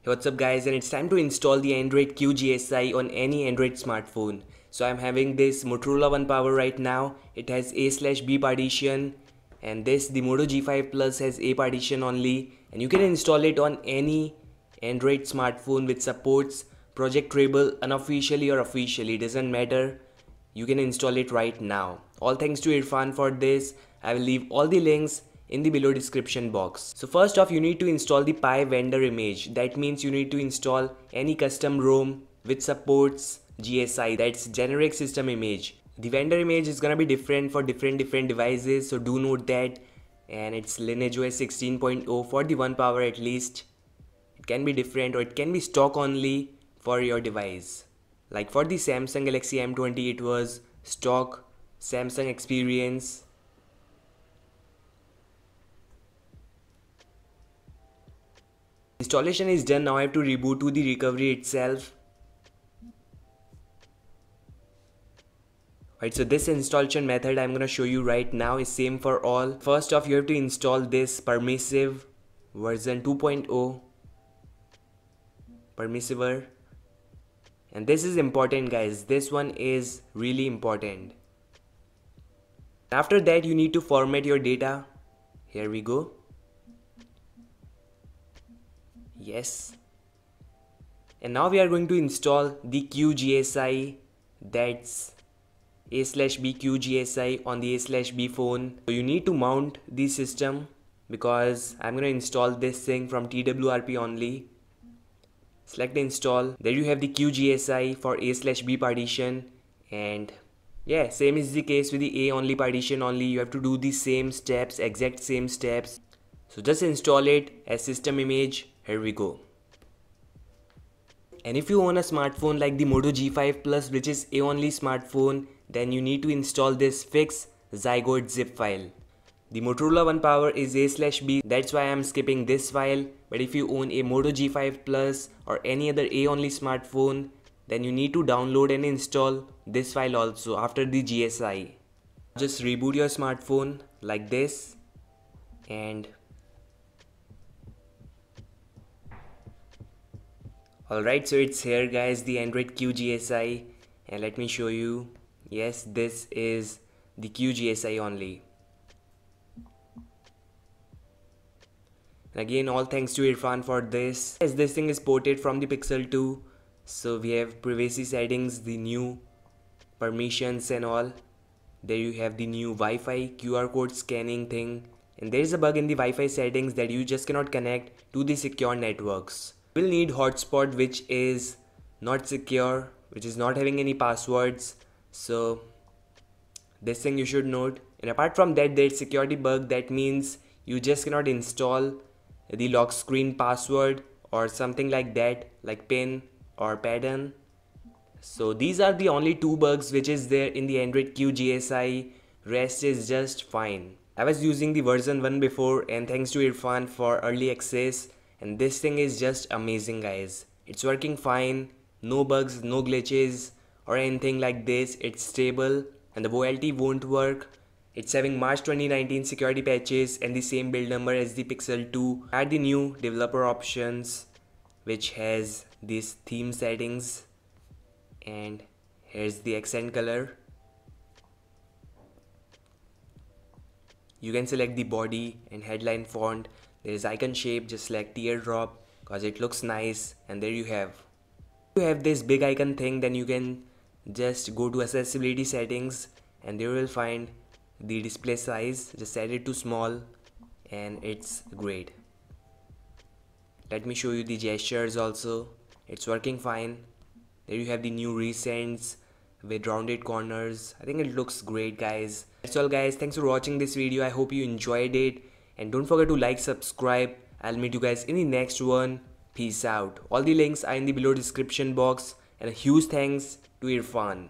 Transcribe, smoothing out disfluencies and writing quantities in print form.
Hey, what's up guys, and it's time to install the Android Q Gsi on any Android smartphone. So I'm having this Motorola One Power right now. It has A/B partition, and the Moto G5 Plus has A partition only, and you can install it on any Android smartphone which supports Project Rebel unofficially or officially, doesn't matter. You can install it right now. All thanks to Irfan for this. I will leave all the links in the below description box. So first off, you need to install the Pi vendor image. That means you need to install any custom ROM which supports GSI, that's generic system image. The vendor image is gonna be different for different devices, so do note that. And it's LineageOS 16.0 for the One Power at least. It can be different or it can be stock only for your device. Like for the Samsung Galaxy M20, it was stock Samsung experience. Installation is done. Now I have to reboot to the recovery itself. Alright, so this installation method I'm gonna show you right now is same for all. First off, you have to install this permissive version 2.0 permissiver, and this is important guys. This one is really important. After that, you need to format your data. Here we go. Yes, and now we are going to install the Q Gsi, that's A/B Q Gsi on the A/B phone. So you need to mount the system because I'm gonna install this thing from TWRP only. Select install. There you have the Q Gsi for A/B partition, and yeah, same is the case with the A only partition only. You have to do the same steps, exact same steps. So just install it as system image. Here we go. And if you own a smartphone like the Moto G5 Plus, which is A only smartphone, then you need to install this FixZygote.zip file. The Motorola One Power is A/B, that's why I am skipping this file. But if you own a Moto G5 Plus or any other A only smartphone, then you need to download and install this file also after the GSI. Just reboot your smartphone like this, and alright, so it's here guys, the Android Q Gsi, and let me show you. Yes, this is the Q Gsi only. And again, all thanks to Irfan for this. As this thing is ported from the Pixel 2, so we have privacy settings, the new permissions and all. There you have the new Wi-Fi QR code scanning thing, and there is a bug in the Wi-Fi settings that you just cannot connect to the secure networks. You will need hotspot which is not secure, which is not having any passwords, so this thing you should note. And apart from that, there's security bug, that means you just cannot install the lock screen password or something like that, like pin or pattern. So these are the only two bugs which is there in the Android Q Gsi. Rest is just fine. I was using the version 1 before, and thanks to Irfan for early access, and this thing is just amazing guys. It's working fine, no bugs, no glitches or anything like this. It's stable and the VoLTE won't work. It's having March 2019 security patches and the same build number as the Pixel 2. Add the new developer options which has these theme settings, and here's the accent color. You can select the body and headline font. There is icon shape, just select teardrop because it looks nice, and there you have. If you have this big icon thing, then you can just go to accessibility settings and there you will find the display size. Just set it to small and it's great. Let me show you the gestures also. It's working fine. There you have the new recents with rounded corners. I think it looks great guys. That's all guys. Thanks for watching this video. I hope you enjoyed it. And don't forget to like, subscribe. I'll meet you guys in the next one. Peace out. All the links are in the below description box. And a huge thanks to Irfan.